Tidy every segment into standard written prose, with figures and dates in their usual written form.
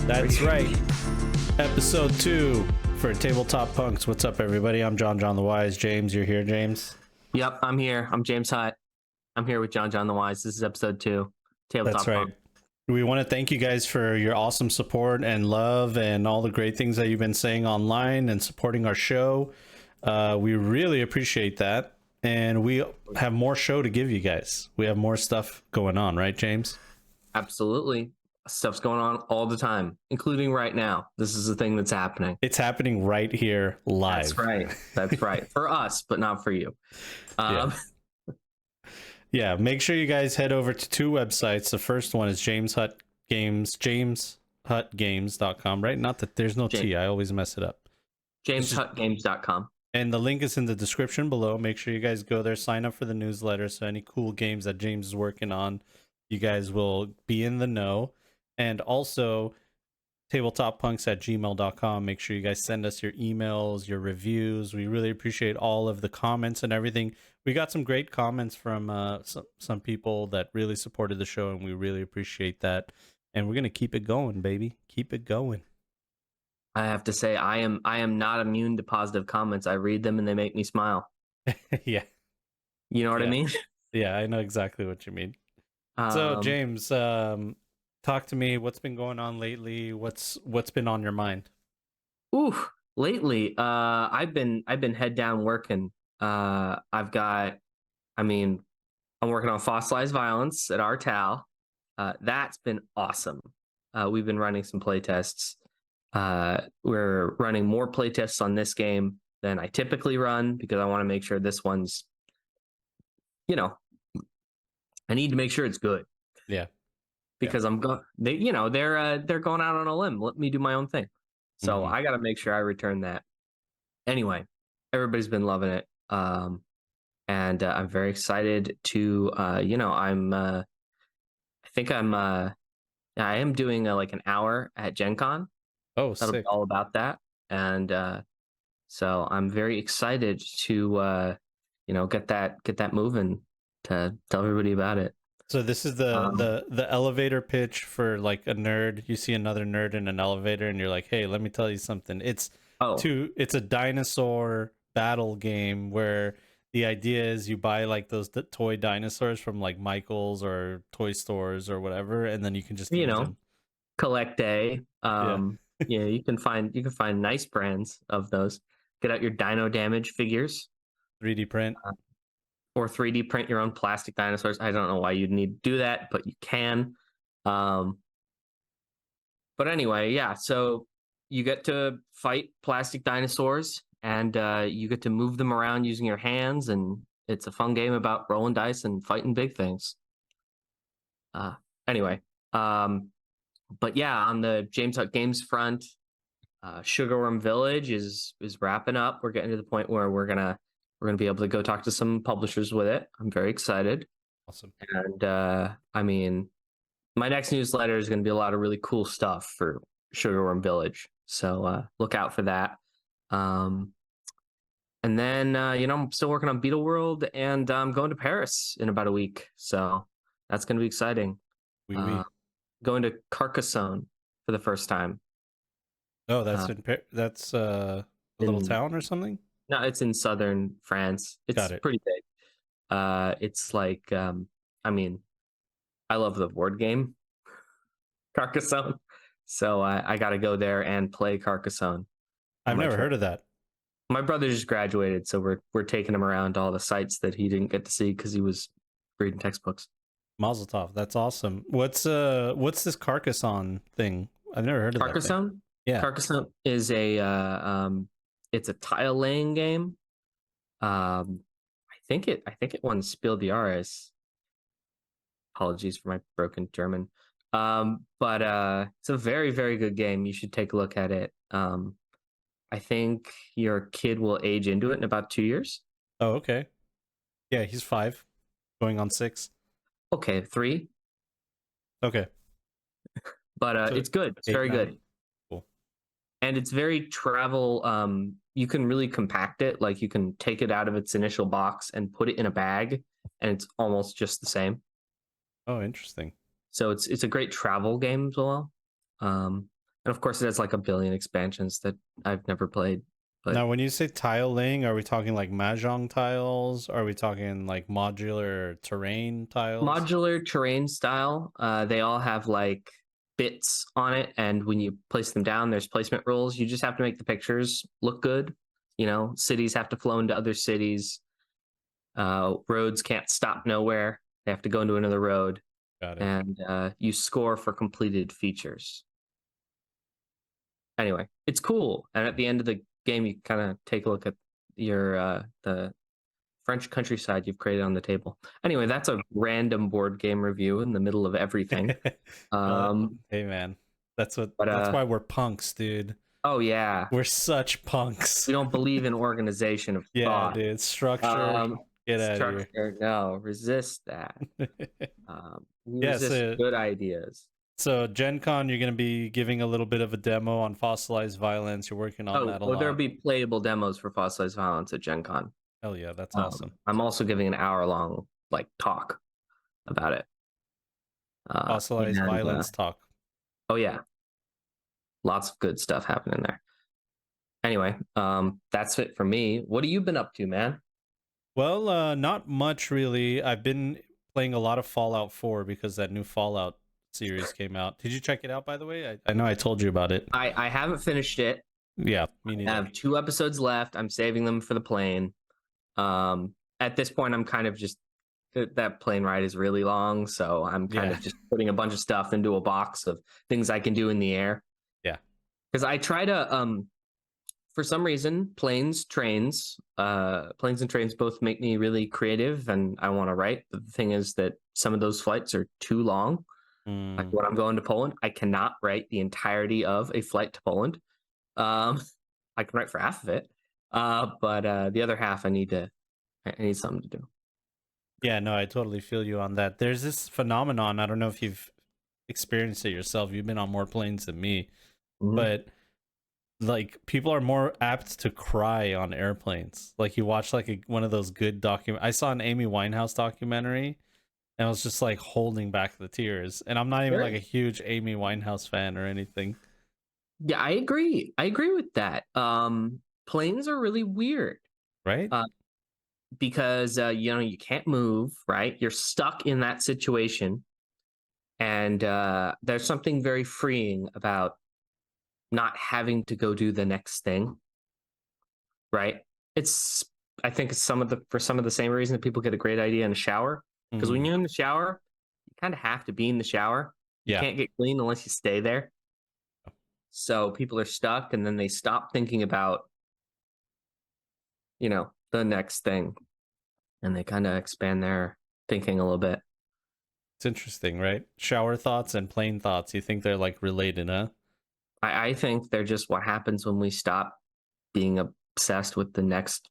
That's right. Episode 2 for Tabletop Punks. What's up, everybody? I'm JonJonTheWise. James, you're here, James? Yep, I'm here. I'm James Hutt. I'm here with JonJonTheWise. This is episode 2. Tabletop That's right. Punk. We want to thank you guys for your awesome support and love and all the great things that you've been saying online and supporting our show. We really appreciate that. And we have more show to give you guys. We have more stuff going on, right, James? Absolutely. Stuff's going on all the time, including right now. This is the thing that's happening. It's happening right here live. That's right. That's right. For us, but not for you. Yeah, make sure you guys head over to 2 websites. The first one is James Hutt Games, jameshutgames.com, right? Not that there's no T, I always mess it up. JamesHuttGames.com. And the link is in the description below. Make sure you guys go there, sign up for the newsletter. So any cool games that James is working on, you guys will be in the know. And also tabletoppunks@gmail.com. Make sure you guys send us your emails, your reviews. We really appreciate all of the comments and everything. We got some great comments from some people that really supported the show, and we really appreciate that. And we're gonna keep it going, baby. Keep it going. I have to say, I am not immune to positive comments. I read them and they make me smile. Yeah. You know what I mean? Yeah, I know exactly what you mean. So James, talk to me. What's been going on lately? What's been on your mind? Lately, I've been head down working. I'm working on Fossilized Violence at our TAL. That's been awesome. We've been running some playtests. We're running more playtests on this game than I typically run because I want to make sure this one's, I need to make sure it's good. Yeah. Because they're going out on a limb. Let me do my own thing. So I got to make sure I return that. Anyway, everybody's been loving it. And I'm very excited to, I am doing like an hour at Gen Con. Oh, that'll sick. be all about that. And so I'm very excited to, get that moving to tell everybody about it. So this is the elevator pitch for like a nerd. You see another nerd in an elevator and you're like, hey, let me tell you something. It's a dinosaur battle game where the idea is you buy like those toy dinosaurs from like Michael's or toy stores or whatever, and then you can just collect day. You can find nice brands of those. Get out your Dino Damage figures, 3D print. Or 3D print your own plastic dinosaurs. I don't know why you'd need to do that, but you can. But anyway, yeah. So you get to fight plastic dinosaurs, and you get to move them around using your hands, and it's a fun game about rolling dice and fighting big things. Anyway, but yeah, on the James Hutt Games front, Sugarworm Village is wrapping up. We're getting to the point where we're gonna be able to go talk to some publishers with it. I'm very excited. Awesome. And my next newsletter is going to be a lot of really cool stuff for Sugarworm Village. So look out for that. And then, I'm still working on Beetle World, and I'm going to Paris in about a week. So that's going to be exciting. Going to Carcassonne for the first time. Oh, that's a little town or something? No, it's in southern France. It's pretty big. It's like, I love the board game Carcassonne, so I got to go there and play Carcassonne. I've never heard of that. My brother just graduated, so we're taking him around to all the sites that he didn't get to see because he was reading textbooks. Mazel tov. That's awesome. What's this Carcassonne thing? I've never heard of Carcassonne. That thing. Yeah, Carcassonne is it's a tile laying game. I think it won Spiel des Jahres. Apologies for my broken German. But it's a very, very good game. You should take a look at it. I think your kid will age into it in about 2 years. Oh, okay. Yeah, he's 5, going on 6. Okay, 3. Okay. But so it's good. It's 8, very 9. good. Cool. And it's very travel. You can really compact it. Like you can take it out of its initial box and put it in a bag, and it's almost just the same. Oh, interesting. So it's a great travel game as well. And of course, it has like a billion expansions that I've never played. But Now, when you say tile laying, are we talking like mahjong tiles? Are we talking like modular terrain tiles? modular terrain style, they all have like bits on it, and when you place them down, there's placement rules. You just have to make the pictures look good. You know, cities have to flow into other cities. Roads can't stop nowhere. They have to go into another road. Got it. And you score for completed features. Anyway, it's cool. And at the end of the game, you kind of take a look at your the French countryside you've created on the table. Anyway, that's a random board game review in the middle of everything. Hey man, that's why we're punks, dude. Oh yeah, we're such punks. We don't believe in organization of thought. Dude, structure. Get out of here. No, resist that. Resist good ideas. So Gen Con, you're going to be giving a little bit of a demo on Fossilized Violence. You're working on that a lot. There'll be playable demos for Fossilized Violence at Gen Con. Hell yeah, that's awesome. I'm also giving an hour-long talk about it. Fossilized Violence talk. Oh yeah, lots of good stuff happening there. Anyway, that's it for me. What have you been up to, man? Well, not much really. I've been playing a lot of Fallout 4 because that new Fallout series came out. Did you check it out, by the way? I know I told you about it. I haven't finished it. Yeah, me neither. I have 2 episodes left. I'm saving them for the plane. At this point, I'm kind of just that plane ride is really long, so I'm kind of just putting a bunch of stuff into a box of things I can do in the air. Yeah, because I try to for some reason, planes and trains both make me really creative, and I want to write. But the thing is that some of those flights are too long. Like when I'm going to Poland, I cannot write the entirety of a flight to Poland. I can write for half of it, but the other half I need something to do. Yeah, no, I totally feel you on that. There's this phenomenon. I don't know if you've experienced it yourself. You've been on more planes than me, but like people are more apt to cry on airplanes. Like you watch like one of those good I saw an Amy Winehouse documentary, and I was just like holding back the tears. And I'm not even like a huge Amy Winehouse fan or anything. Yeah, I agree. I agree with that. Planes are really weird, right? Because you can't move, right? You're stuck in that situation, and there's something very freeing about not having to go do the next thing, right? I think it's for some of the same reason that people get a great idea in a shower, because when you're in the shower, you kind of have to be in the shower. You can't get clean unless you stay there. So people are stuck, and then they stop thinking about the next thing, and they kind of expand their thinking a little bit. It's interesting, right? Shower thoughts and plane thoughts, you think they're like related, huh? I think they're just what happens when we stop being obsessed with the next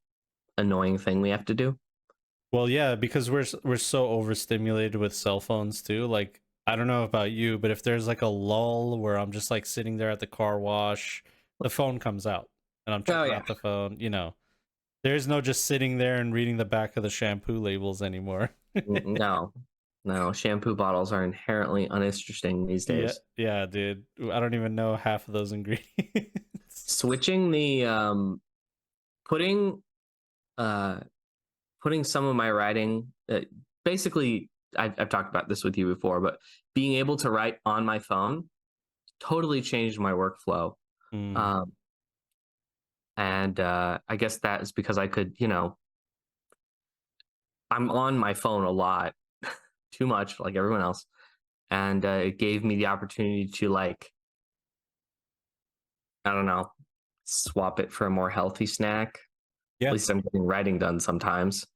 annoying thing we have to do. Well, yeah, because we're so overstimulated with cell phones too. Like, I don't know about you, but if there's like a lull where I'm just like sitting there at the car wash, the phone comes out and I'm checking out the phone, There's no just sitting there and reading the back of the shampoo labels anymore. No, shampoo bottles are inherently uninteresting these days. Yeah, dude. I don't even know half of those ingredients. Switching the putting some of my writing, basically I've talked about this with you before, but being able to write on my phone totally changed my workflow. And I guess that is because I could, I'm on my phone a lot, too much, like everyone else. And it gave me the opportunity to I don't know, swap it for a more healthy snack. Yeah. At least I'm getting writing done sometimes.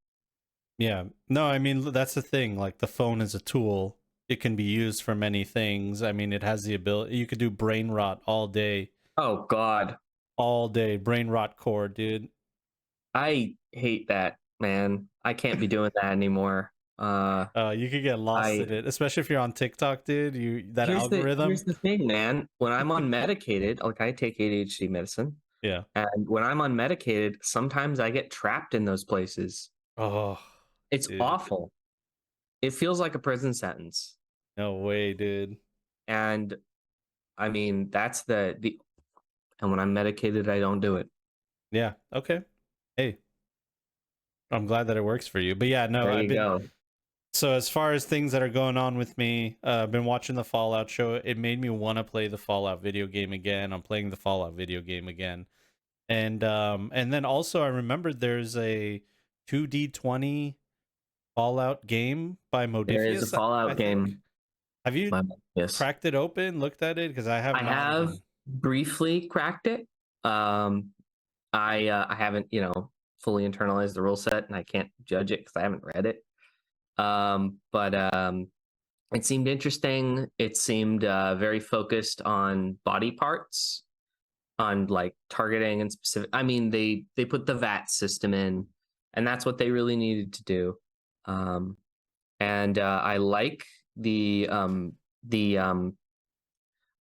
Yeah. No, I mean, that's the thing. Like the phone is a tool. It can be used for many things. I mean, it has the ability, you could do brain rot all day. Oh God. All day. Brain rot core, dude. I hate that, man. I can't be doing that anymore. You could get lost in it, especially if you're on TikTok, dude. That algorithm. Here's the thing, man. When I'm unmedicated, like I take ADHD medicine. Yeah. And when I'm unmedicated, sometimes I get trapped in those places. Oh, it's awful. It feels like a prison sentence. No way, dude. And I mean, that's the and when I'm medicated, I don't do it. Yeah. Okay. Hey, I'm glad that it works for you. But yeah, no, There I've you been go. so as far as things that are going on with me, I've been watching the Fallout show. It made me want to play the Fallout video game again. I'm playing the Fallout video game again. And then also I remembered there's a 2D20 Fallout game by There is a Modifius, I Fallout think. game. Have you Yes, cracked it open, looked at it? Because I have I not have even. briefly cracked it. I haven't, fully internalized the rule set, and I can't judge it because I haven't read it. But it seemed interesting. It seemed very focused on body parts, on like targeting and specific. I mean, they put the VAT system in, and that's what they really needed to do. And I like the I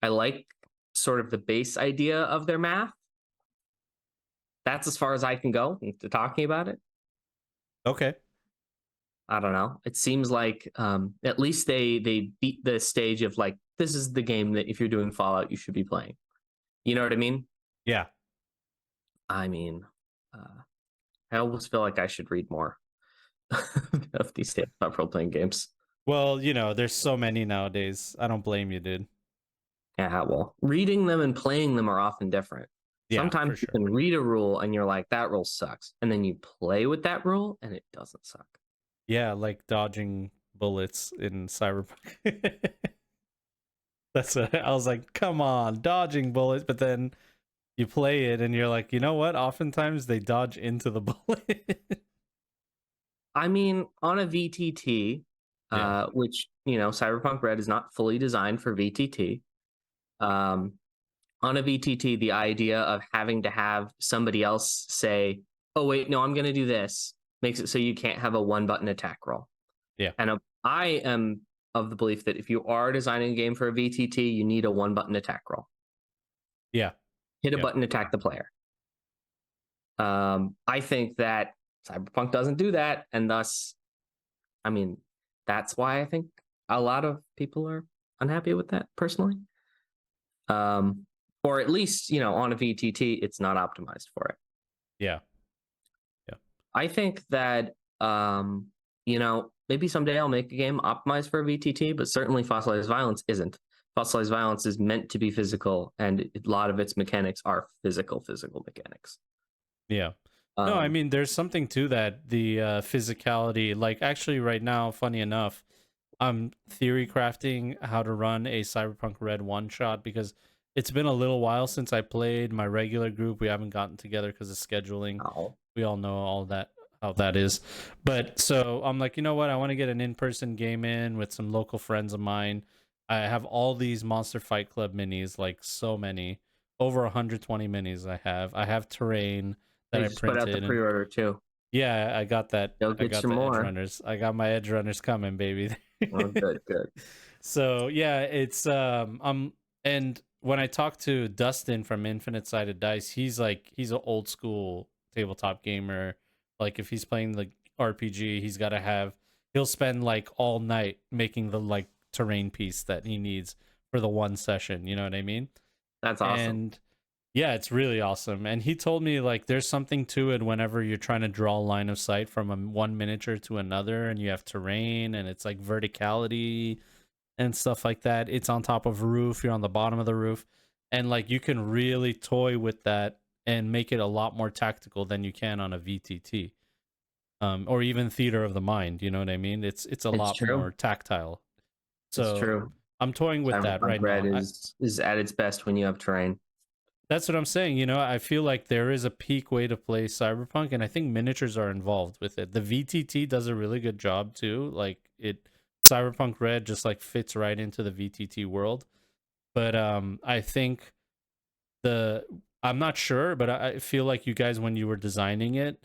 like sort of the base idea of their math. That's as far as I can go into talking about it. Okay. I don't know. It seems like at least they beat the stage of like, this is the game that if you're doing Fallout, you should be playing. You know what I mean? Yeah. I mean, I almost feel like I should read more of these tabletop role playing games. Well, there's so many nowadays. I don't blame you, dude. Yeah, well, reading them and playing them are often different. Yeah, Sometimes for you sure. can read a rule and you're like, that rule sucks. And then you play with that rule and it doesn't suck. Yeah, like dodging bullets in Cyberpunk. That's what I was like, come on, dodging bullets, but then you play it and you're like, you know what? Oftentimes they dodge into the bullet. I mean, on a VTT, Yeah. which, Cyberpunk Red is not fully designed for VTT. On a VTT, the idea of having to have somebody else say, oh, wait, no, I'm going to do this, makes it so you can't have a one button attack roll. Yeah. And I am of the belief that if you are designing a game for a VTT, you need a one button attack roll. Yeah. Hit a button, attack the player. I think that Cyberpunk doesn't do that. And thus, I mean, that's why I think a lot of people are unhappy with that personally. Or at least, on a VTT, it's not optimized for it. Yeah. I think that, maybe someday I'll make a game optimized for a VTT, but certainly Fossilized Violence isn't. Fossilized Violence is meant to be physical, and a lot of its mechanics are physical mechanics. Yeah. No, I mean, there's something to that. The physicality, like actually right now, funny enough, I'm theory crafting how to run a Cyberpunk Red one shot because it's been a little while since I played my regular group. We haven't gotten together because of scheduling. Oh. We all know all that, how that is. But so I'm like, you know what? I want to get an in-person game in with some local friends of mine. I have all these Monster Fight Club minis, like so many, over 120 minis I have. I have terrain that They I just put out the printed. pre-order too. Yeah, I got that. Go I get got some the edge more. runners. I got my edge runners coming, baby. Oh, good. So yeah, it's and when I talked to Dustin from Infinite Sided Dice, he's an old school tabletop gamer. Like if he's playing the RPG, he'll spend like all night making the like terrain piece that he needs for the one session. You know what I mean? That's awesome. And yeah, it's really awesome. And he told me like there's something to it whenever you're trying to draw a line of sight from one miniature to another and you have terrain and it's like verticality and stuff like that. It's on top of a roof, you're on the bottom of the roof. And like you can really toy with that and make it a lot more tactical than you can on a VTT. Or even Theater of the Mind, you know what I mean? It's lot true. more tactile. So it's true. I'm toying with that right Red now. is at its best when you have terrain. That's what I'm saying. I feel like there is a peak way to play Cyberpunk, and I think miniatures are involved with it. The VTT does a really good job too. Like Cyberpunk Red just like fits right into the VTT world. But I think I'm not sure, but I feel like you guys, when you were designing it,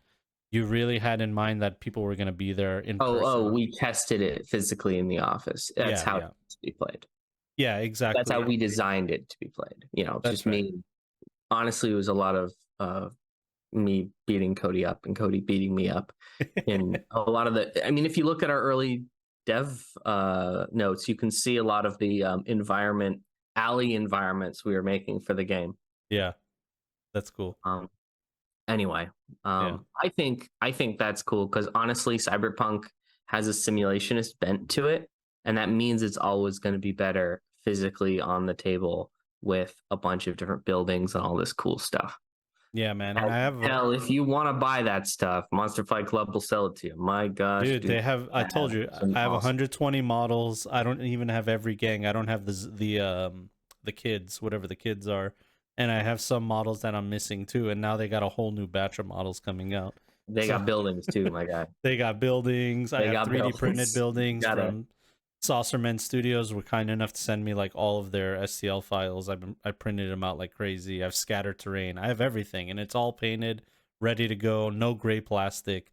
you really had in mind that people were going to be there in person. Oh, we tested it physically in the office. That's how it's to be played. Yeah, exactly. That's how we designed it to be played. It's just right. Me. Honestly, it was a lot of me beating Cody up and Cody beating me up. In a lot of if you look at our early dev notes, you can see a lot of the environment alley environments we were making for the game. Yeah, that's cool. Anyway, I think that's cool because honestly, Cyberpunk has a simulationist bent to it, and that means it's always going to be better physically on the table with a bunch of different buildings and all this cool stuff. Yeah, man. And I have hell, if you want to buy that stuff, Monster Fight Club will sell it to you. My gosh, dude, they have. I told you, I have awesome. 120 models. I don't even have every gang. I don't have the kids, whatever the kids are, and I have some models that I'm missing too. And now they got a whole new batch of models coming out. They got buildings too, my guy. They got buildings. I have 3D printed buildings from Saucerman Studios. Were kind enough to send me like all of their STL files. I printed them out like crazy. I have scatter terrain. I have everything, and it's all painted, ready to go. No gray plastic.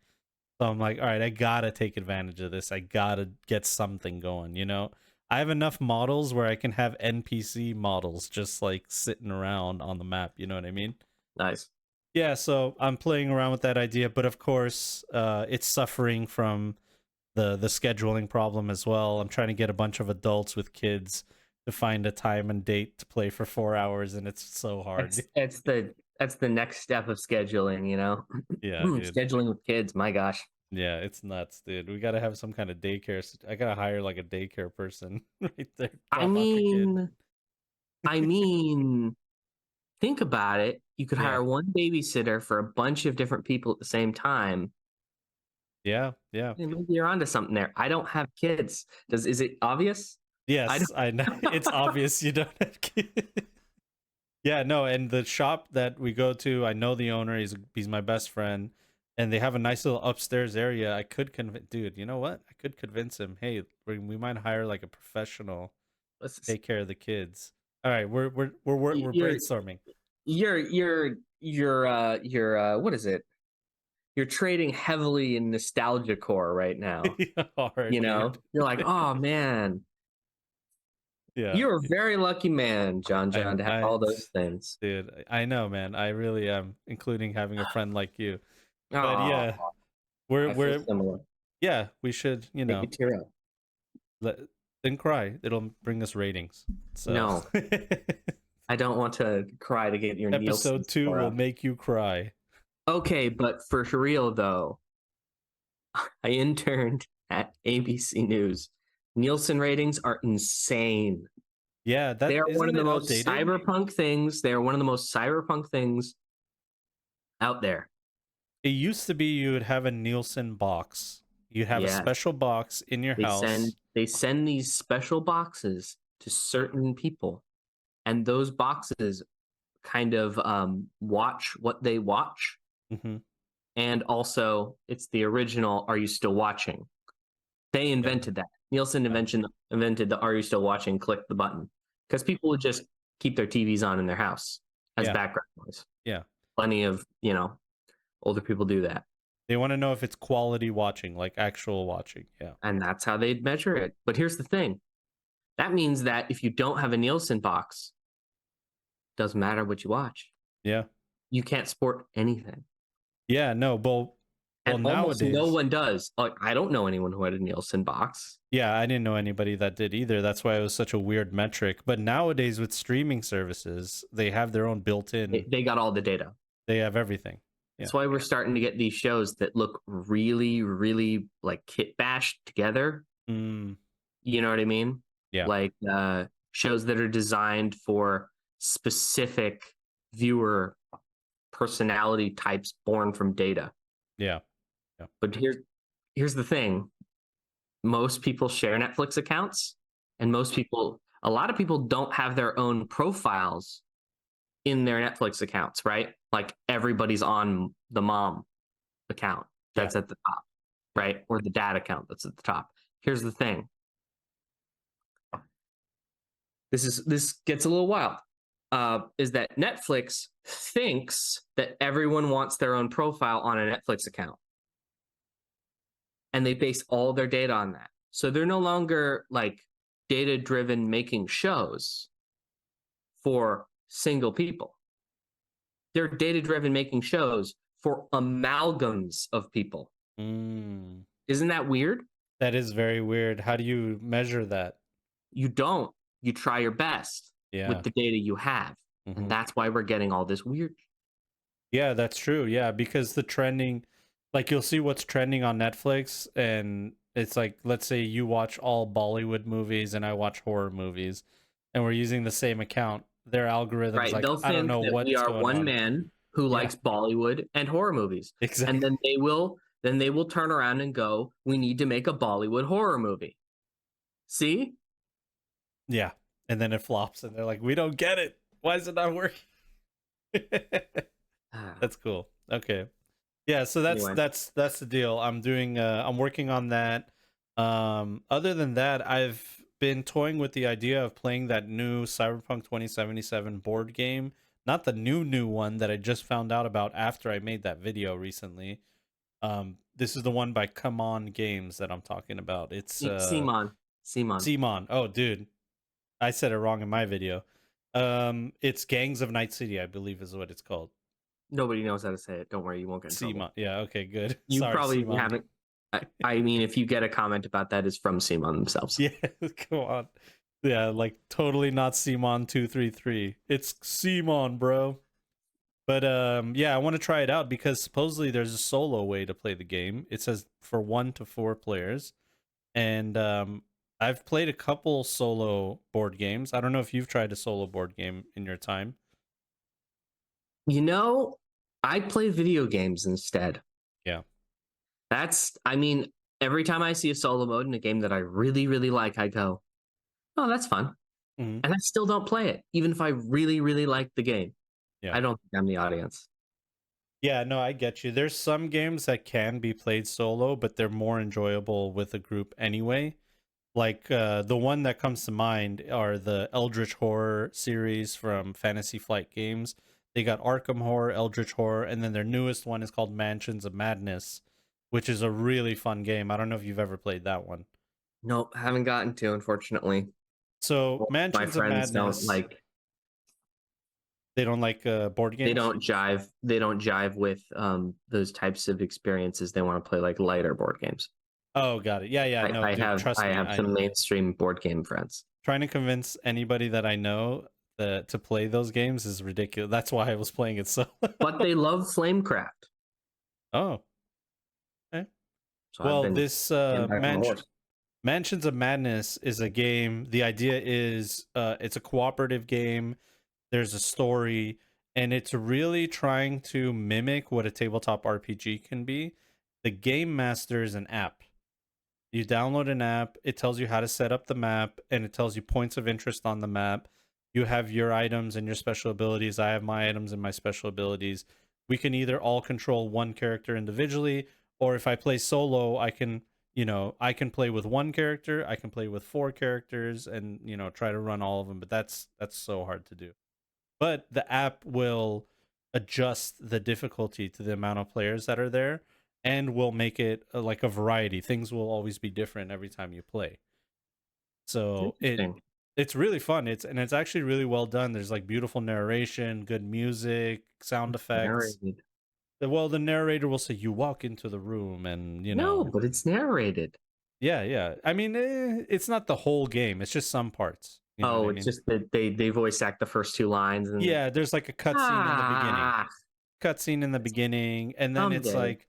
So I'm like, all right, I gotta take advantage of this. I gotta get something going. You know, I have enough models where I can have NPC models just like sitting around on the map. You know what I mean? Nice. Yeah, so I'm playing around with that idea, but of course, it's suffering from the scheduling problem as well. I'm trying to get a bunch of adults with kids to find a time and date to play for 4 hours, and it's so hard. That's the next step of scheduling, you know? Yeah, dude. Scheduling with kids, my gosh. Yeah, it's nuts, dude. We gotta have some kind of daycare. I gotta hire like a daycare person right there. I mean, think about it. You could hire one babysitter for a bunch of different people at the same time. Yeah. Maybe you're onto something there. I don't have kids. Is it obvious? Yes, I know. It's obvious you don't have kids. Yeah, no, and the shop that we go to, I know the owner. He's my best friend, and they have a nice little upstairs area. I could convince, dude. You know what? I could convince him. Hey, we might hire like a professional, take care of the kids. All right, we're brainstorming. You're what is it? You're trading heavily in nostalgia core right now. You know, you're like, oh man. Yeah, you're a very lucky man, John, to have all those things. Dude, I know, man. I really am, including having a friend like you. But yeah, we're similar. Yeah, we should, you know, tear up. Then cry. It'll bring us ratings. So. No, I don't want to cry to get your episode 2 will make you cry. Okay, but for real though, I interned at ABC News. Nielsen ratings are insane. Yeah, they are one of the most cyberpunk things. They are one of the most cyberpunk things out there. It used to be you would have a Nielsen box. You'd have a special box in your house. They send these special boxes to certain people, and those boxes kind of watch what they watch. Mm-hmm. And also, it's the original "Are you still watching?" They invented that. Nielsen invented the "Are you still watching?" Click the button, because people would just keep their TVs on in their house as background noise. Yeah, plenty of older people do that. They want to know if it's quality watching, like actual watching. Yeah, and that's how they'd measure it. But here's the thing: that means that if you don't have a Nielsen box, doesn't matter what you watch. Yeah, you can't sport anything. Yeah, no, and nowadays, almost no one does. Like, I don't know anyone who had a Nielsen box. Yeah, I didn't know anybody that did either. That's why it was such a weird metric. But nowadays with streaming services, they have their own built-in. They got all the data. They have everything. That's why we're starting to get these shows that look really, really like kit bashed together. Mm. You know what I mean? Yeah. Like shows that are designed for specific viewer personality types born from data. Yeah. But here's the thing. Most people share Netflix accounts, and a lot of people don't have their own profiles in their Netflix accounts, right? Like everybody's on the mom account that's at the top, right? Or the dad account that's at the top. Here's the thing. This gets a little wild. Is that Netflix thinks that everyone wants their own profile on a Netflix account. And they base all their data on that. So they're no longer like data-driven making shows for single people. They're data-driven making shows for amalgams of people. Mm. Isn't that weird? That is very weird. How do you measure that? You don't. You try your best. Yeah. with the data you have. And that's why we're getting all this weird. Yeah, that's true. Yeah, because the trending, like you'll see what's trending on Netflix, and it's like, let's say you watch all Bollywood movies and I watch horror movies, and we're using the same account. Their algorithm's Right. like, They'll I don't think know that we what's are going one on. man who Yeah, likes Bollywood and horror movies. And exactly. then they will turn around and go, we need to make a Bollywood horror movie. See? Yeah, and then it flops, and they're like, we don't get it. Why is it not working? That's cool. Okay. Yeah, so Anyway, that's the deal. I'm working on that. Other than that, I've been toying with the idea of playing that new Cyberpunk 2077 board game. Not the new one that I just found out about after I made that video recently. This is the one by Come On Games that I'm talking about. It's Simon. Simon. Simon. Oh, dude. I said it wrong in my video. It's Gangs of Night City, I believe is what it's called. Nobody knows how to say it. Don't worry, you won't get in trouble. Simon. Yeah, okay, good. You Sorry, probably Simon. haven't. I mean, if you get a comment about that, it's from Simon themselves. Yeah, come on. Yeah, like totally not Simon 233. It's Simon, bro. But yeah, I want to try it out because supposedly there's a solo way to play the game. It says for 1 to 4 players. And I've played a couple solo board games. I don't know if you've tried a solo board game in your time. You know, I play video games instead. Yeah. I mean, every time I see a solo mode in a game that I really, really like, I go, oh, that's fun. Mm-hmm. And I still don't play it, even if I really, really like the game. Yeah. I don't think I'm the audience. Yeah, no, I get you. There's some games that can be played solo, but they're more enjoyable with a group anyway. Like the one that comes to mind are the Eldritch Horror series from Fantasy Flight Games. They got Arkham Horror, Eldritch Horror, and then their newest one is called Mansions of Madness, which is a really fun game. I don't know if you've ever played that one. Nope, haven't gotten to, unfortunately. So Well, my Mansions of friends don't Madness, like. they don't like board games. They don't jive. They don't jive with those types of experiences. They want to play like lighter board games. Oh, got it. Yeah, yeah. No, dude, trust I me. have some mainstream board game friends. Trying to convince anybody that I know to play those games is ridiculous. That's why I was playing it so. But they love Flamecraft. Oh, okay. So Well, I've been this getting back on the horse. Mansions of Madness is a game. The idea is it's a cooperative game. There's a story, and it's really trying to mimic what a tabletop RPG can be. The Game Master is an app. You download an app, it tells you how to set up the map, and it tells you points of interest on the map. You have your items and your special abilities. I have my items and my special abilities. We can either all control one character individually, or if I play solo, I can, I can play with one character, I can play with 4 characters, and try to run all of them. But that's so hard to do. But the app will adjust the difficulty to the amount of players that are there, and will make it like a variety. Things will always be different every time you play. So it's really fun. It's actually really well done. There's like beautiful narration, good music, sound effects. Narrated. Well, the narrator will say you walk into the room, and No, but it's narrated. Yeah, yeah. I mean, it's not the whole game. It's just some parts. You know what I mean? Just that they voice act the first 2 lines. And yeah, there's like a cutscene in the beginning. Cutscene in the beginning, and then it's like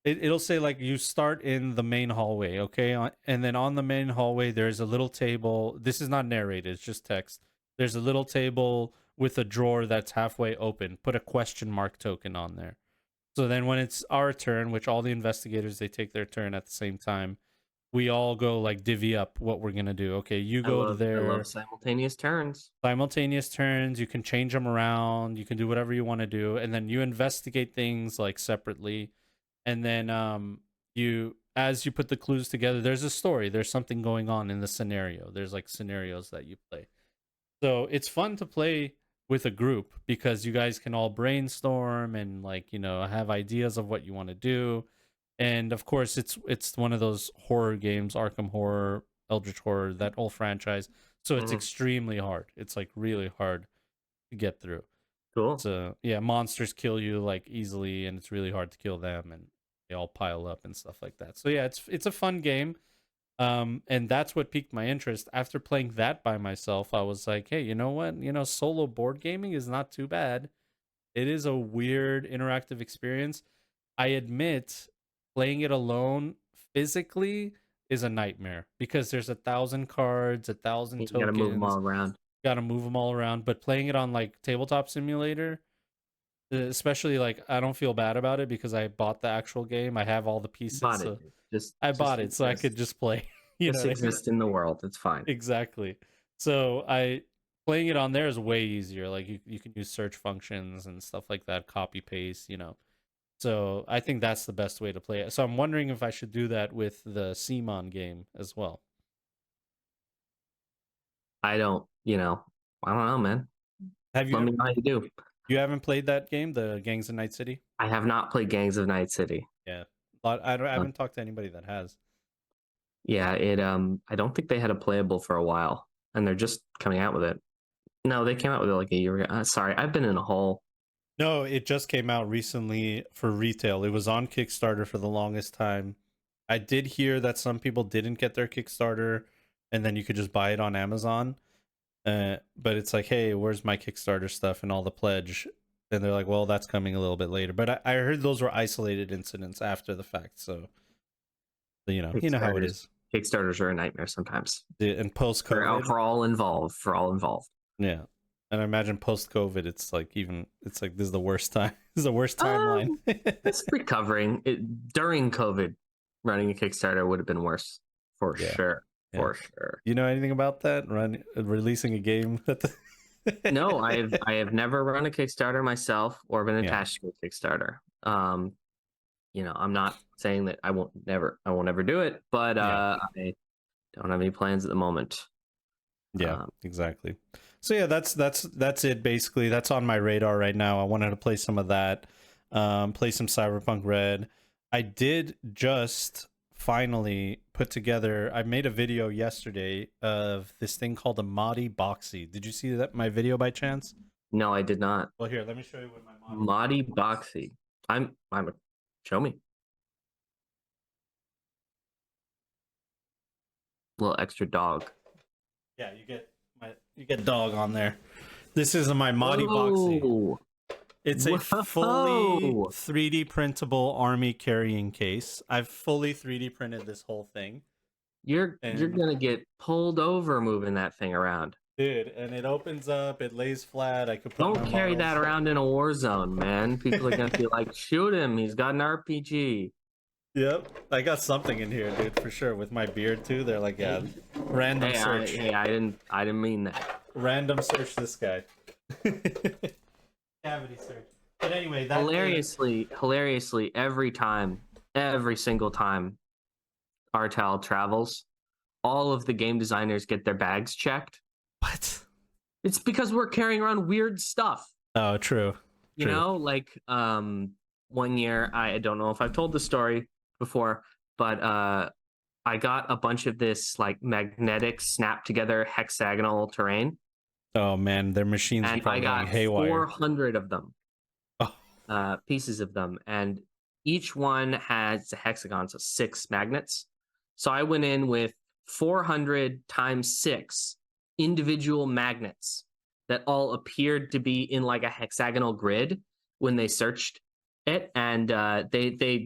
it'll say like you start in the main hallway, okay? And then on the main hallway, there's a little table. This is not narrated; it's just text. There's a little table with a drawer that's halfway open. Put a question mark token on there. So then, when it's our turn, which all the investigators they take their turn at the same time, we all go like divvy up what we're gonna do. Okay, you go to there. I love simultaneous turns. Simultaneous turns. You can change them around. You can do whatever you want to do, and then you investigate things like separately. And then as you put the clues together, there's a story. There's something going on in the scenario. There's like scenarios that you play. So it's fun to play with a group because you guys can all brainstorm and like have ideas of what you want to do. And of course, it's one of those horror games, Arkham Horror, Eldritch Horror, that whole franchise. So it's extremely hard. It's like really hard to get through. Cool. So yeah, monsters kill you like easily, and it's really hard to kill them, and they all pile up and stuff like that. So yeah, it's a fun game. And that's what piqued my interest. After playing that by myself, I was like, hey, you know what? Solo board gaming is not too bad. It is a weird interactive experience. I admit, playing it alone physically is a nightmare because there's 1,000 cards, 1,000 You gotta move them tokens. all around. Got to move them all around. But playing it on like Tabletop Simulator, especially, like, I don't feel bad about it because I bought the actual game. I have all the pieces, Bought it. so Just I bought it exist. so I could just play. You know Just what I mean? exist in the world. It's fine. Exactly. So I playing it on there is way easier. Like you can use search functions and stuff like that, copy paste. So I think that's the best way to play it. So I'm wondering if I should do that with the Simon game as well. I don't know, man. Have you Let me know how you do. You haven't played that game, the Gangs of Night City? I have not played Gangs of Night City. Yeah. I haven't talked to anybody that has. Yeah, I don't think they had a playable for a while, and they're just coming out with it. No, they came out with it like a year ago. Sorry, I've been in a hole. No, it just came out recently for retail. It was on Kickstarter for the longest time. I did hear that some people didn't get their Kickstarter and then you could just buy it on Amazon. But it's like, hey, where's my Kickstarter stuff and all the pledge? And they're like, well, that's coming a little bit later. But I heard those were isolated incidents after the fact. So, you know how it is. Kickstarters are a nightmare sometimes. And post-COVID. For all involved. Yeah. And I imagine post-COVID, it's like this is the worst time. This is the worst timeline. It's recovering. During COVID, running a Kickstarter would have been worse for sure. Yeah. For sure. You know anything about that? Releasing a game? No, I have never run a Kickstarter myself or been attached to a Kickstarter. I'm not saying that I won't never do it, but I don't have any plans at the moment. Yeah, exactly. So yeah, that's it basically. That's on my radar right now. I wanted to play some of that, play some Cyberpunk Red. I did just finally put together. I made a video yesterday of this thing called a ModiBoxi. Did you see my video by chance? No, I did not. Well, here, let me show you what my ModiBoxi. Show me. A little extra dog. Yeah, you get dog on there. This is my ModiBoxi. It's a fully 3D printable army carrying case. I've fully 3D printed this whole thing. You're gonna get pulled over moving that thing around, dude. And it opens up. It lays flat. I could put. Don't carry that around in a war zone, man. People are gonna be like, "Shoot him! He's got an RPG." Yep, I got something in here, dude, for sure. With my beard too, they're like, yeah, random search. I didn't mean that. Random search this guy. Cavity search. But anyway, that hilariously, every single time Artel travels, all of the game designers get their bags checked. What? It's because we're carrying around weird stuff. Oh, true. You know, like 1 year, I don't know if I've told the story before, but I got a bunch of this like magnetic snap together hexagonal terrain. Oh man, their machines and I got haywire. 400 of them. Pieces of them, and each one has a hexagon, so 6 magnets. So I went in with 400 times 6 individual magnets that all appeared to be in like a hexagonal grid when they searched it, and they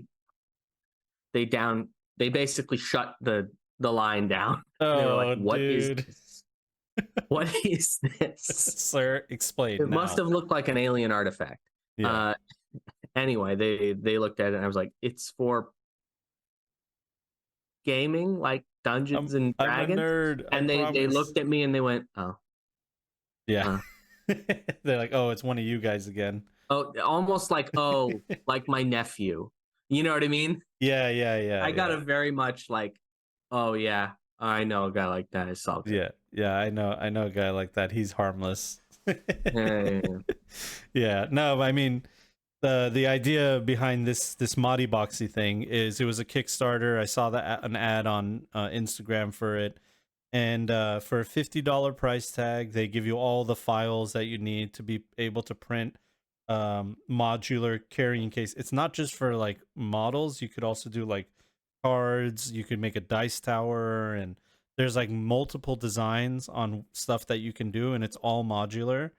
basically shut the line down. Oh, they were like, what dude. is this? What is this? Sir, explain. It must have looked like an alien artifact. Yeah. Anyway, they looked at it and I was like, it's for gaming, like Dungeons and Dragons. I'm a nerd. And they looked at me and they went, oh. Yeah. They're like, oh, it's one of you guys again. Oh, almost like, oh, like my nephew. You know what I mean? Yeah. I got a very much like, oh yeah, I know a guy like that. I saw it. Yeah, I know a guy like that. He's harmless. Yeah. No, I mean, the idea behind this ModiBoxi thing is it was a Kickstarter. I saw an ad on Instagram for it, and for a $50 price tag, they give you all the files that you need to be able to print modular carrying case. It's not just for like models. You could also do like cards. You could make a dice tower, and there's like multiple designs on stuff that you can do, and it's all modular.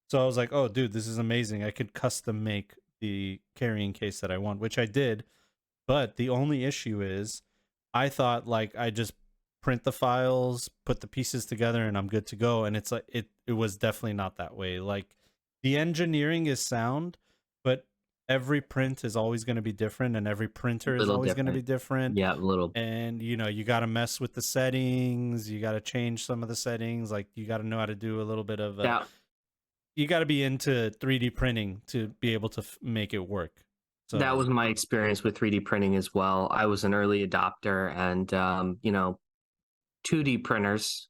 So I was like, oh, dude, this is amazing. I could custom make the carrying case that I want, which I did. But the only issue is I thought like I just print the files, put the pieces together, and I'm good to go. And it's like it was definitely not that way. Like the engineering is sound, but every print is always going to be different, and every printer is always going to be different. Yeah, a little. And you got to mess with the settings. You got to change some of the settings. Like you got to know how to do a little bit of. You got to be into 3D printing to be able to make it work. So that was my experience with 3D printing as well. I was an early adopter, and 2D printers,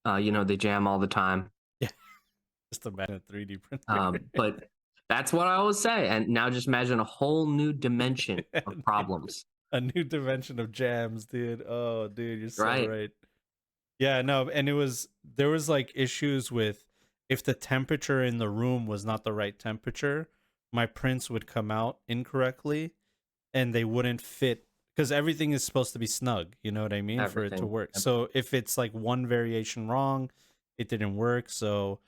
they jam all the time. Yeah, just imagine a 3D printer. But that's what I always say. And now just imagine a whole new dimension of problems. A new dimension of jams, dude. Oh, dude, you're so right. Yeah, no, and there was like issues with if the temperature in the room was not the right temperature, my prints would come out incorrectly and they wouldn't fit because everything is supposed to be snug, you know what I mean, for it to work. Yep. So if it's like one variation wrong, it didn't work. So,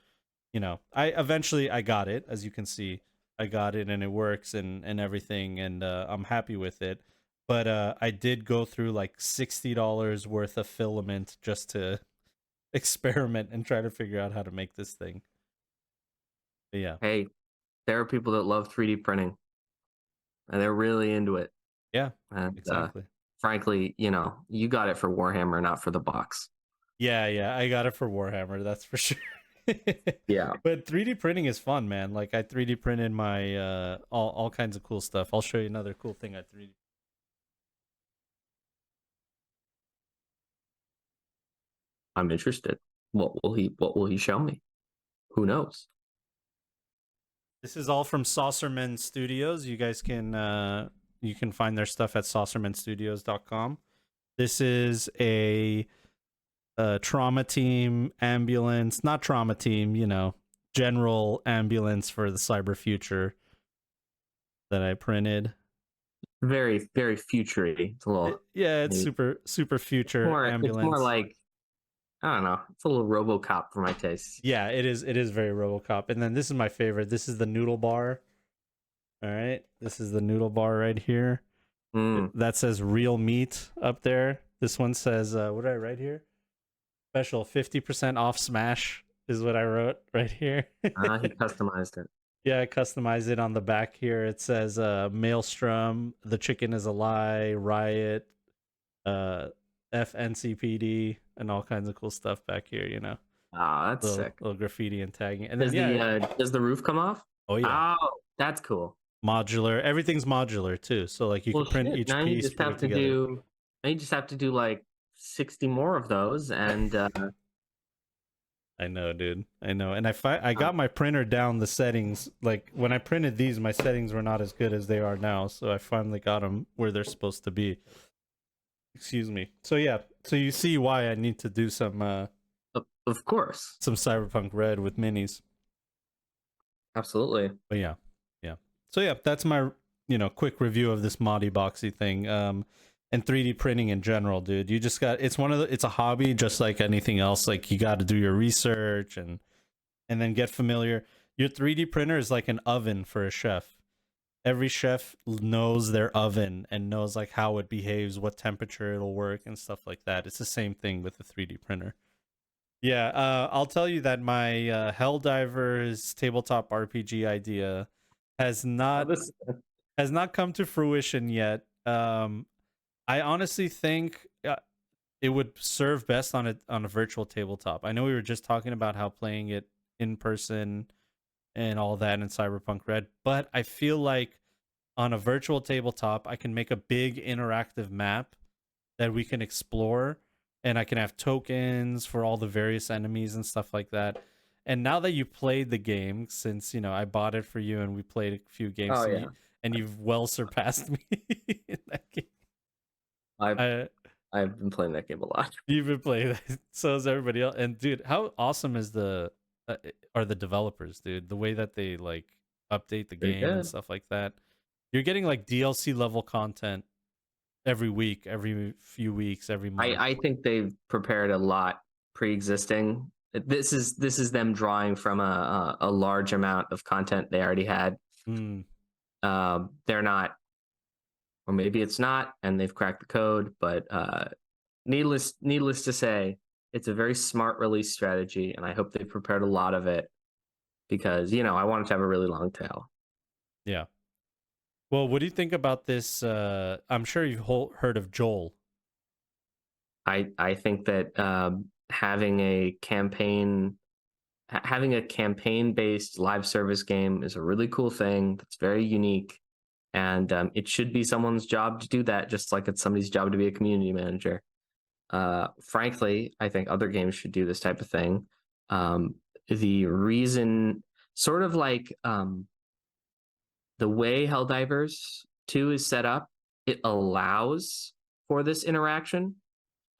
I eventually got it, as you can see. I got it and it works and everything, and I'm happy with it. But I did go through like $60 worth of filament just to experiment and try to figure out how to make this thing. But yeah. Hey, there are people that love 3D printing, and they're really into it. Yeah, and, exactly. Frankly, you got it for Warhammer, not for the box. Yeah, I got it for Warhammer, that's for sure. Yeah. But 3D printing is fun, man. Like I 3D printed my all kinds of cool stuff. I'll show you another cool thing I 3D. I'm interested. What will he show me? Who knows? This is all from Saucerman Studios. You guys can find their stuff at saucermanstudios.com. This is a trauma team ambulance, not trauma team, general ambulance for the cyber future that I printed. Very, very futury. It's a little. It's super future ambulance. It's more like, I don't know. It's a little RoboCop for my taste. Yeah, it is. It is very RoboCop. And then this is my favorite. This is the noodle bar. All right, this is the noodle bar right here. That says real meat up there. This one says, what did I write here? Special 50% off Smash is what I wrote right here. He customized it. Yeah, I customized it on the back here. It says Maelstrom, The Chicken is a Lie, Riot, FNCPD, and all kinds of cool stuff back here, Oh, that's sick. Little graffiti and tagging. And does then, does the roof come off? Oh, yeah. Oh, that's cool. Modular. Everything's modular, too. So, like, you can print each now piece. You just have to do like 60 more of those, and I know, dude. I know. And I got my printer down the settings. Like when I printed these, my settings were not as good as they are now. So I finally got them where they're supposed to be. Excuse me. So yeah. So you see why I need to do some of course. Some Cyberpunk Red with minis. Absolutely. But yeah. So yeah, that's my quick review of this ModiBoxi thing. And 3D printing in general, dude. You just got it's a hobby just like anything else. Like you got to do your research and then get familiar. Your 3D printer is like an oven for a chef. Every chef knows their oven and knows like how it behaves, what temperature it'll work and stuff like that. It's the same thing with the 3D printer. Yeah, I'll tell you that my Helldivers tabletop RPG idea has not come to fruition yet. I honestly think it would serve best on a virtual tabletop. I know we were just talking about how playing it in person and all that in Cyberpunk Red, but I feel like on a virtual tabletop, I can make a big interactive map that we can explore, and I can have tokens for all the various enemies and stuff like that. And now that you played the game, since I bought it for you and we played a few games, and you've well surpassed me in that game. I've been playing that game a lot. You've been playing that. So is everybody else. And dude, how awesome is are the developers, dude? The way that they like update the game and stuff like that. You're getting like DLC level content every week, every few weeks, every month. I think they've prepared a lot pre-existing. This is them drawing from a large amount of content they already had. They're not, or maybe it's not, and they've cracked the code. But needless to say, it's a very smart release strategy, and I hope they've prepared a lot of it because I want it to have a really long tail. Yeah. Well, what do you think about this? I'm sure you've heard of Joel. I think that having a campaign based live service game is a really cool thing. That's very unique, and it should be someone's job to do that, just like it's somebody's job to be a community manager. Frankly, I think other games should do this type of thing. The reason, sort of like the way Helldivers 2 is set up, it allows for this interaction.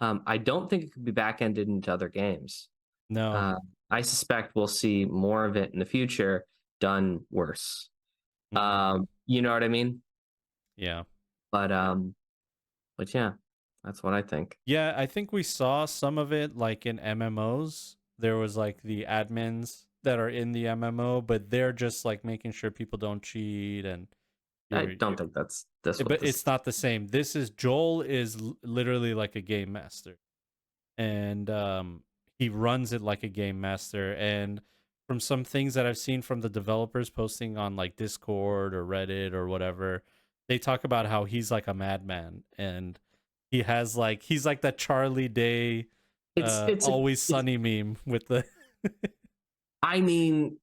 I don't think it could be back-ended into other games. No. I suspect we'll see more of it in the future, done worse. You know what I mean? Yeah. But yeah, that's what I think. Yeah, I think we saw some of it like in MMOs. There was like the admins that are in the MMO, but they're just like making sure people don't cheat, and I don't think that's this. But it's not the same. This is Joel is literally like a game master, and he runs it like a game master. And from some things that I've seen from the developers posting on like Discord or Reddit or whatever, they talk about how he's like a madman, and he has like he's like that Charlie Day, it's Always Sunny meme with the. I mean,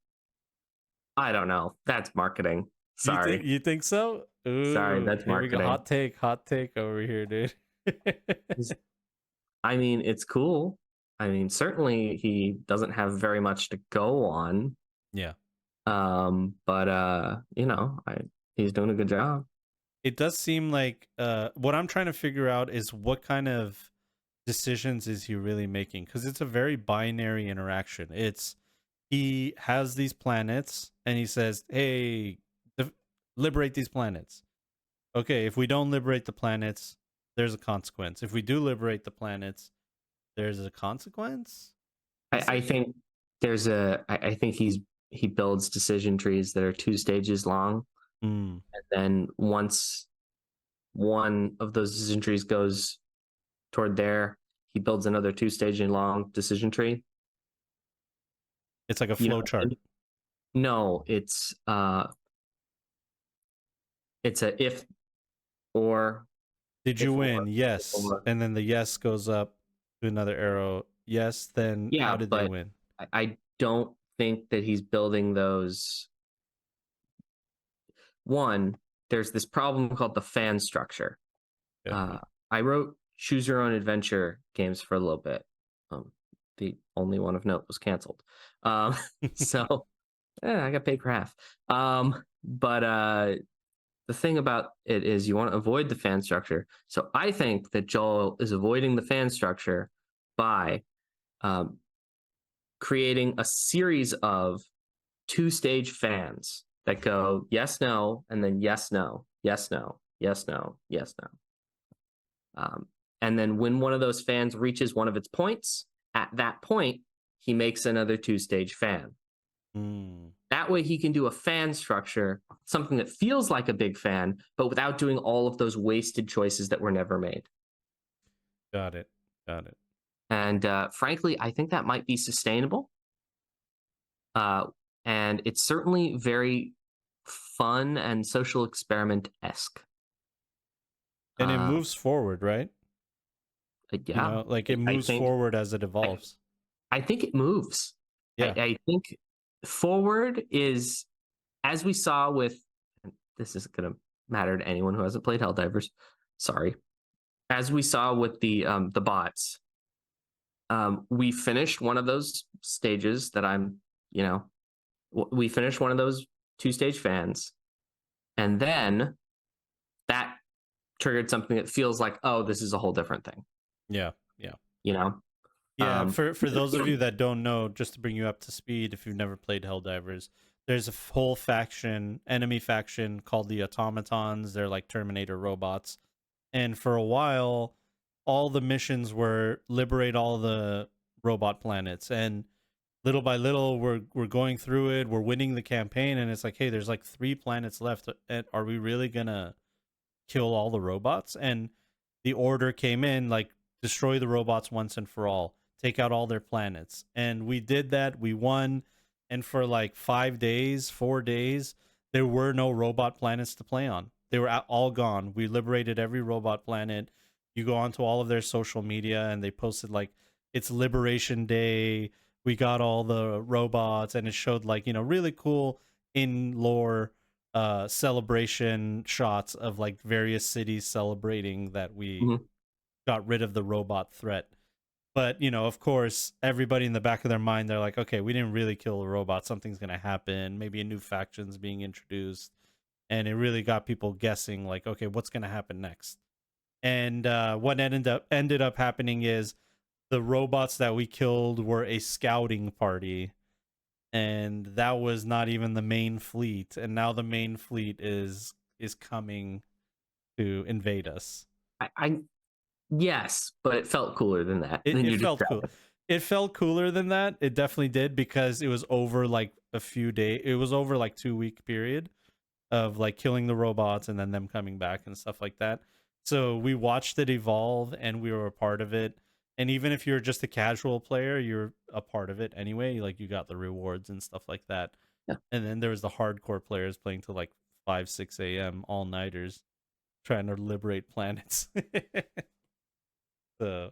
I don't know. That's marketing. Sorry. You think so? Ooh, sorry, that's marketing. Hot take over here, dude. I mean, it's cool. I mean, certainly he doesn't have very much to go on. Yeah. But he's doing a good job. It does seem like what I'm trying to figure out is what kind of decisions is he really making, because it's a very binary interaction. It's he has these planets and he says, hey, liberate these planets. Okay, if we don't liberate the planets, there's a consequence. If we do liberate the planets, there's a consequence. I think there's I think he builds decision trees that are 2 stages long. And then once one of those decision trees goes toward there, he builds another 2-stage long decision tree. It's like a flow chart. No, it's a if or. Did you win? Yes. And then the yes goes up to another arrow. Yes, then how did they win? I don't think that he's building those. One, there's this problem called the fan structure. Okay. I wrote choose your own adventure games for a little bit. The only one of note was canceled. So I got paid for half. But the thing about it is you want to avoid the fan structure. So I think that Joel is avoiding the fan structure by creating a series of 2-stage fans that go yes, no, and then yes, no, yes, no, yes, no, yes, no. And then when one of those fans reaches one of its points, at that point, he makes another 2-stage fan. That way he can do a fan structure, something that feels like a big fan, but without doing all of those wasted choices that were never made. Got it. And frankly, I think that might be sustainable. And it's certainly very fun and social experiment-esque. And it moves forward, right? Yeah. It moves forward as it evolves. I think it moves. Yeah. I think forward is, as we saw with, this isn't going to matter to anyone who hasn't played Helldivers. Sorry. As we saw with the bots, we finished one of those stages that we finished one of those 2-stage fans, and then that triggered something that feels like, oh, this is a whole different thing. Yeah. Yeah, for those of you that don't know, just to bring you up to speed, if you've never played Helldivers, there's a whole enemy faction called the Automatons. They're like Terminator robots, And for a while, all the missions were liberate all the robot planets, and little by little we're going through it, we're winning the campaign, and it's like, hey, there's like 3 planets left, and are we really gonna kill all the robots? And the order came in like, destroy the robots once and for all, take out all their planets. And we did that, we won, and for like 5 days, 4 days, there were no robot planets to play on. They were all gone. We liberated every robot planet. You go onto all of their social media and they posted like, it's Liberation Day, we got all the robots, and it showed like, really cool in lore celebration shots of like various cities celebrating that we got rid of the robot threat. But of course, everybody in the back of their mind, they're like, okay, we didn't really kill the robot, something's gonna happen, maybe a new faction's being introduced. And it really got people guessing like, okay, what's gonna happen next? And what ended up happening is the robots that we killed were a scouting party, and that was not even the main fleet, and now the main fleet is coming to invade us. I yes, but it felt cooler than that. It felt cool. It felt cooler than that. It definitely did, because it was over like a few days. It was over like 2-week period of like killing the robots and then them coming back and stuff like that. So we watched it evolve and we were a part of it. And even if you're just a casual player, you're a part of it anyway. Like, you got the rewards and stuff like that. Yeah. And then there was the hardcore players playing till like 5-6 a.m. all-nighters trying to liberate planets. so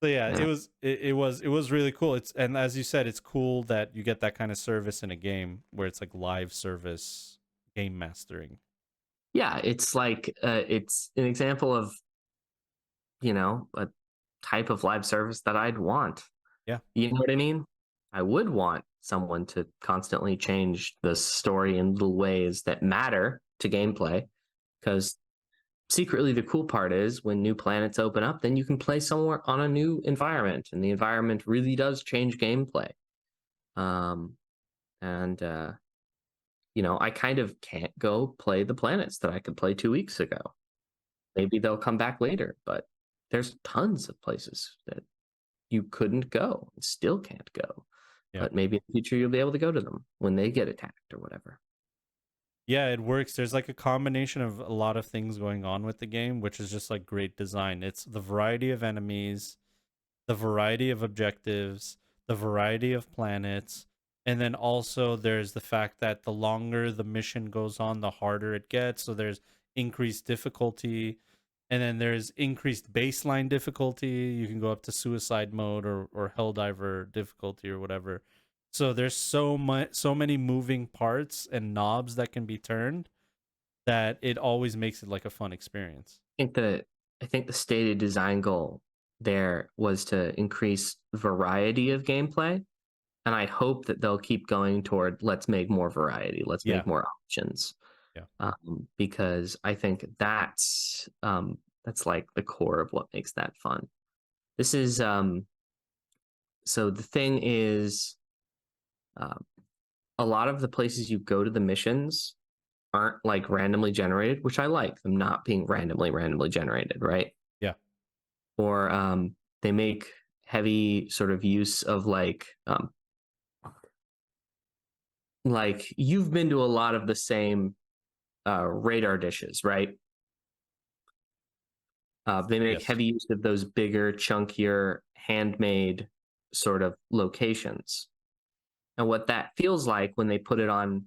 yeah, it was really cool. And as you said, it's cool that you get that kind of service in a game where it's like live service game mastering. Yeah, it's like it's an example of a type of live service that I'd want. Yeah. You know what I mean? I would want someone to constantly change the story in little ways that matter to gameplay, because secretly the cool part is when new planets open up, then you can play somewhere on a new environment, and the environment really does change gameplay. I kind of can't go play the planets that I could play 2 weeks ago. Maybe they'll come back later, but there's tons of places that you couldn't go and still can't go. Yeah. But maybe in the future you'll be able to go to them when they get attacked or whatever. Yeah, it works. There's like a combination of a lot of things going on with the game, which is just like great design. It's the variety of enemies, the variety of objectives, the variety of planets, and then also there's the fact that the longer the mission goes on, the harder it gets. So there's increased difficulty, and then there's increased baseline difficulty. You can go up to suicide mode or Helldiver difficulty or whatever. So there's so many moving parts and knobs that can be turned that it always makes it like a fun experience. I think the stated design goal there was to increase variety of gameplay, and I hope that they'll keep going toward let's make more variety, let's make more options. Yeah. Because I think that's like the core of what makes that fun. This is so the thing is, a lot of the places you go to the missions aren't like randomly generated, which I like them not being randomly generated, right? Yeah. Or they make heavy sort of use of like you've been to a lot of the same radar dishes, right? They make heavy use of those bigger, chunkier, handmade sort of locations. And what that feels like when they put it on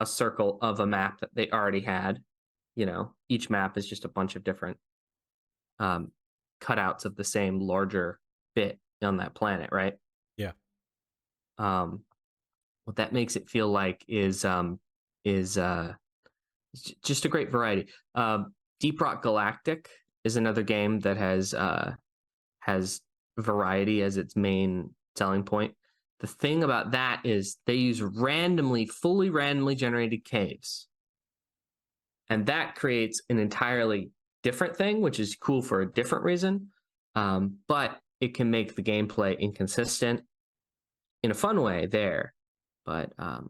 a circle of a map that they already had, each map is just a bunch of different cutouts of the same larger bit on that planet, right? Yeah. What that makes it feel like is just a great variety. Deep Rock Galactic is another game that has variety as its main selling point. The thing about that is they use fully randomly generated caves. And that creates an entirely different thing, which is cool for a different reason. But it can make the gameplay inconsistent in a fun way there. But I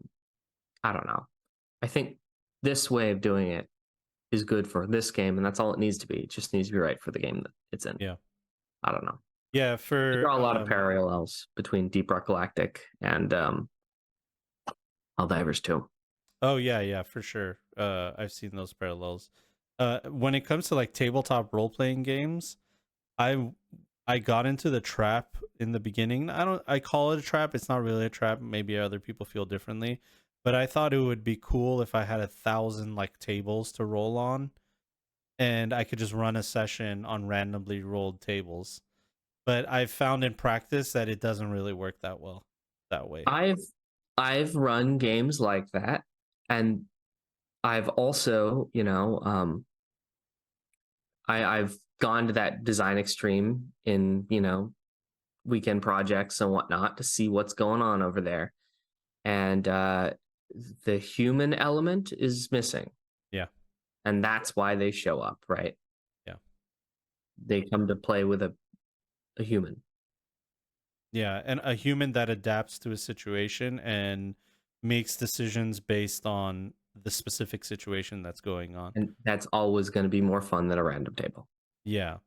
don't know. I think this way of doing it is good for this game, and that's all it needs to be. It just needs to be right for the game that it's in. Yeah. I don't know. Yeah, There for are a lot of parallels between Deep Rock Galactic and Helldivers too. Oh yeah, for sure. I've seen those parallels. When it comes to like tabletop role playing games, I I got into the trap in the beginning. I call it a trap. It's not really a trap. Maybe other people feel differently, but I thought it would be cool if I had 1,000 like tables to roll on, and I could just run a session on randomly rolled tables. But I've found in practice that it doesn't really work that well that way. I've run games like that, and I've also, I've gone to that design extreme in, weekend projects and whatnot to see what's going on over there. And the human element is missing. Yeah. And that's why they show up, right? Yeah. They come to play with a human. Yeah, and a human that adapts to a situation and makes decisions based on the specific situation that's going on. And that's always going to be more fun than a random table. Yeah.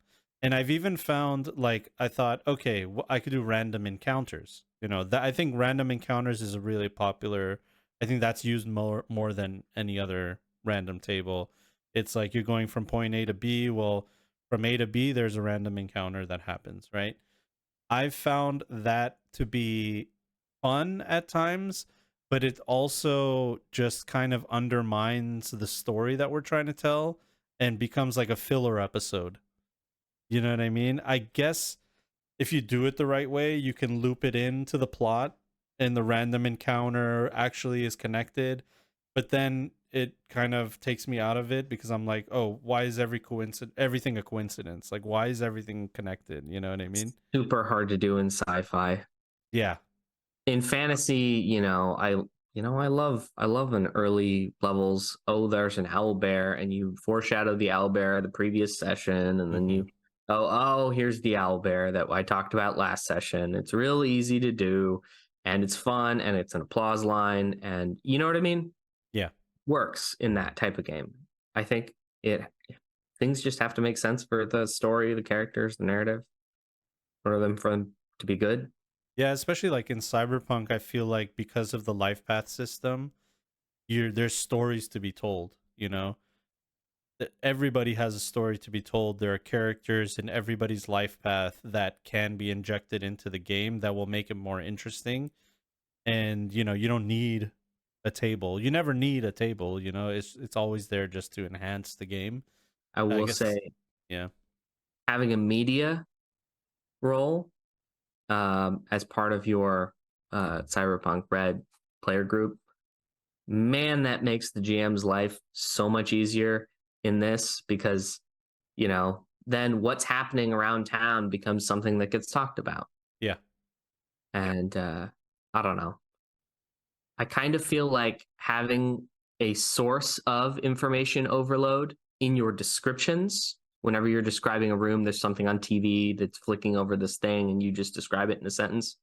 And I've even found, like, I thought, okay, I could do random encounters. I think random encounters is a really popular. I think that's used more than any other random table. It's like you're going from point A to B. Well, from A to B, there's a random encounter that happens, right? I've found that to be fun at times, but it also just kind of undermines the story that we're trying to tell and becomes like a filler episode. You know what I mean? I guess if you do it the right way, you can loop it into the plot and the random encounter actually is connected. But then it kind of takes me out of it because I'm like, oh, why is everything a coincidence? Like, why is everything connected? You know what I mean? Super hard to do in sci-fi. Yeah. In fantasy, I love in early levels. Oh, there's an owl bear, and you foreshadow the owl bear the previous session, and then you here's the owl bear that I talked about last session. It's real easy to do, and it's fun, and it's an applause line, and you know what I mean? Yeah. Works in that type of game. I think things just have to make sense for the story, the characters, the narrative, for them to be good. Yeah, especially like in Cyberpunk, I feel like because of the life path system, there's stories to be told. Everybody has a story to be told. There are characters in everybody's life path that can be injected into the game that will make it more interesting. And you don't need a table. You never need a table, it's always there just to enhance the game. I I will guess. say, Yeah. having a media role as part of your Cyberpunk Red player group, man, that makes the GM's life so much easier in this because, then what's happening around town becomes something that gets talked about. Yeah. And I don't know. I kind of feel like having a source of information overload in your descriptions. Whenever you're describing a room, there's something on TV that's flicking over this thing and you just describe it in a sentence.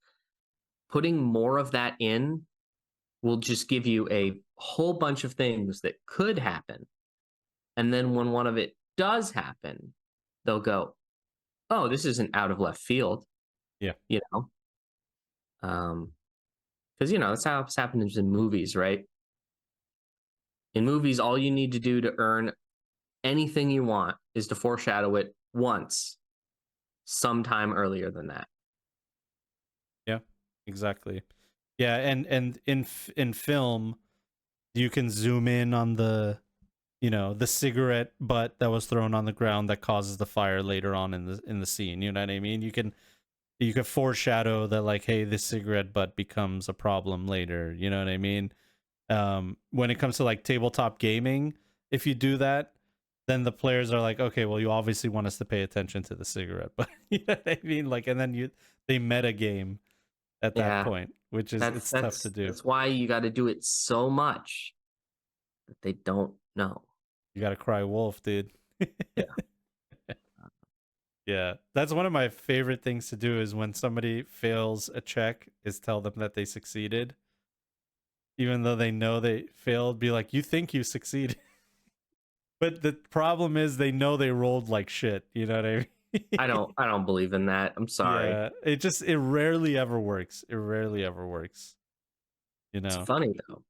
Putting more of that in will just give you a whole bunch of things that could happen. And then when one of it does happen, they'll go, oh, this isn't out of left field. Yeah. Because that's how it's happens in movies, right? In movies, all you need to do to earn anything you want is to foreshadow it once, sometime earlier than that. Yeah, exactly. Yeah, and in film, you can zoom in on the cigarette butt that was thrown on the ground that causes the fire later on in the scene. You know what I mean? You can foreshadow that, like, hey, this cigarette butt becomes a problem later. You know what I mean? When it comes to like tabletop gaming, if you do that, then the players are like, okay, well, you obviously want us to pay attention to the cigarette, but you know what I mean? Like, and then they meta game at that point, which is it's tough to do. That's why you got to do it so much that they don't know. You got to cry wolf, dude. Yeah. Yeah, that's one of my favorite things to do is when somebody fails a check is tell them that they succeeded. Even though they know they failed, be like, you think you succeeded. But the problem is they know they rolled like shit. You know what I mean? I don't believe in that. I'm sorry. Yeah, it rarely ever works. It rarely ever works. You know. It's funny though.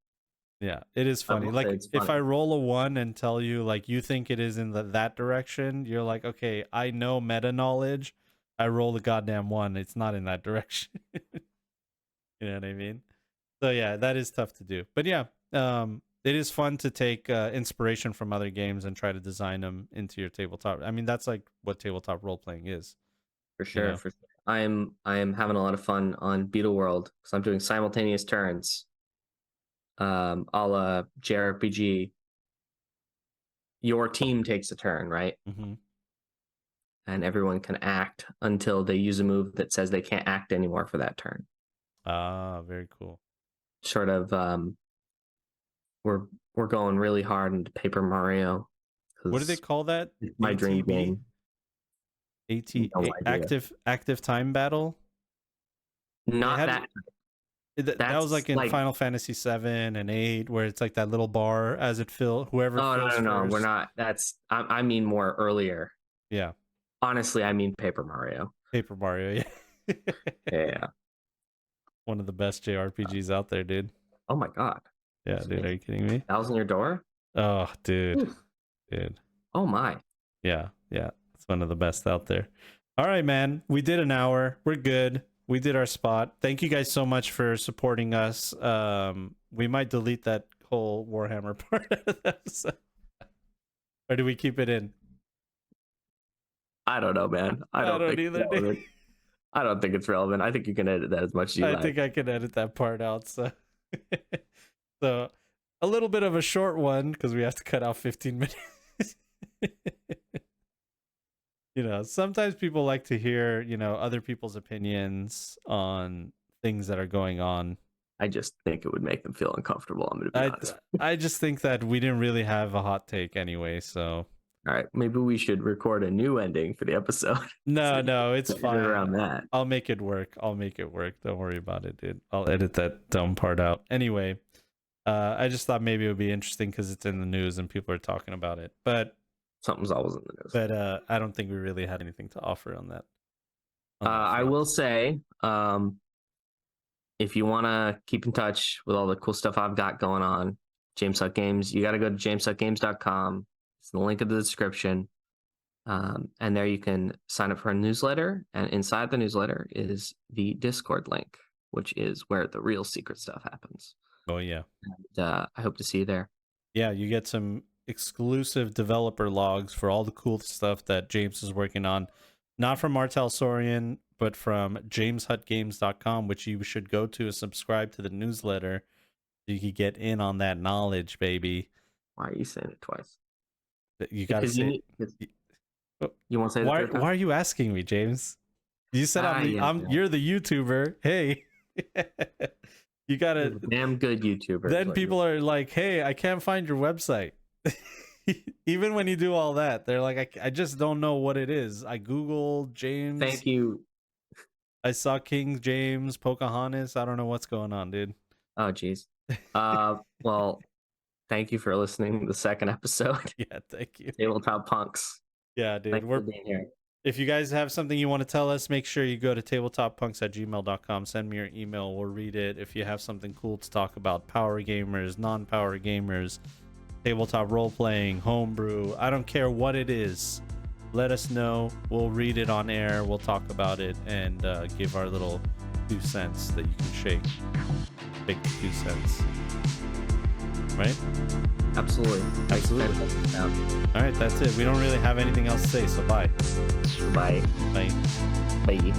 Yeah, it is funny. Like if I roll a 1 and tell you like you think it is in that direction, you're like, okay, I know meta knowledge. I roll the goddamn 1. It's not in that direction. You know what I mean? So yeah, that is tough to do. But yeah, it is fun to take inspiration from other games and try to design them into your tabletop. I mean, that's like what tabletop role playing is. For sure, you know? For sure. I am having a lot of fun on Beetle World because I'm doing simultaneous turns. A la JRPG. Your team takes a turn, right? Mm-hmm. And everyone can act until they use a move that says they can't act anymore for that turn. Ah, very cool. Sort of, we're going really hard into Paper Mario. What do they call that? My ATB? Dream game. Active time battle. Not that. That was like in Final Fantasy 7 and 8, where it's like that little bar as it fills. Whoever. No, we're not. That's I mean more earlier. Yeah. Honestly, I mean Paper Mario. Paper Mario, yeah. Yeah. One of the best JRPGs out there, dude. Oh my god. Yeah, dude, are you kidding me? That was in your door? Oh, dude. Dude. Oh my. Yeah. It's one of the best out there. All right, man. We did an hour. We're good. We did our spot. Thank you guys so much for supporting us. We might delete that whole Warhammer part of the episode. Or do we keep it in? I don't know, man. I don't either. I don't think it's relevant. I think you can edit that as much as you like. I think I can edit that part out. So, so a little bit of a short one because we have to cut out 15 minutes. You know, sometimes people like to hear, you know, other people's opinions on things that are going on. I just think it would make them feel uncomfortable. I'm going to be honest. I just think that we didn't really have a hot take anyway, so. All right, maybe we should record a new ending for the episode. No, it's fine. Around that. I'll make it work. Don't worry about it, dude. I'll edit that dumb part out. Anyway, I just thought maybe it would be interesting because it's in the news and people are talking about it. But something's always in the news. But I don't think we really had anything to offer on that. I will say, if you want to keep in touch with all the cool stuff I've got going on, James Hutt Games, you got to go to jameshuttgames.com. It's the link in the description. And there you can sign up for a newsletter. And inside the newsletter is the Discord link, which is where the real secret stuff happens. Oh, yeah. And I hope to see you there. Yeah, you get some exclusive developer logs for all the cool stuff that James is working on. Not from Martel Sorian, but from jameshuttgames.com, which you should go to and subscribe to the newsletter so you can get in on that knowledge, baby. Why are you saying it twice? You gotta say you want to say why are you asking me, James? You said you're the YouTuber. Hey. You gotta damn good YouTuber. Then people are like, hey, I can't find your website. Even when you do all that, they're like, I just don't know what it is. I Googled James. Thank you. I saw King James, Pocahontas. I don't know what's going on, dude. Oh, geez. Well, thank you for listening to the second episode. Yeah, thank you. Tabletop Punks. Yeah, dude. Thanks for being here. If you guys have something you want to tell us, make sure you go to tabletoppunks@gmail.com. Send me your email. We'll read it. If you have something cool to talk about, power gamers, non-power gamers, tabletop role-playing, homebrew, I don't care what it is. Let us know. We'll read it on air. We'll talk about it and give our little 2 cents that you can shake. Big 2 cents. Right? Absolutely. All right, that's it. We don't really have anything else to say, so bye. Bye. Bye. Bye.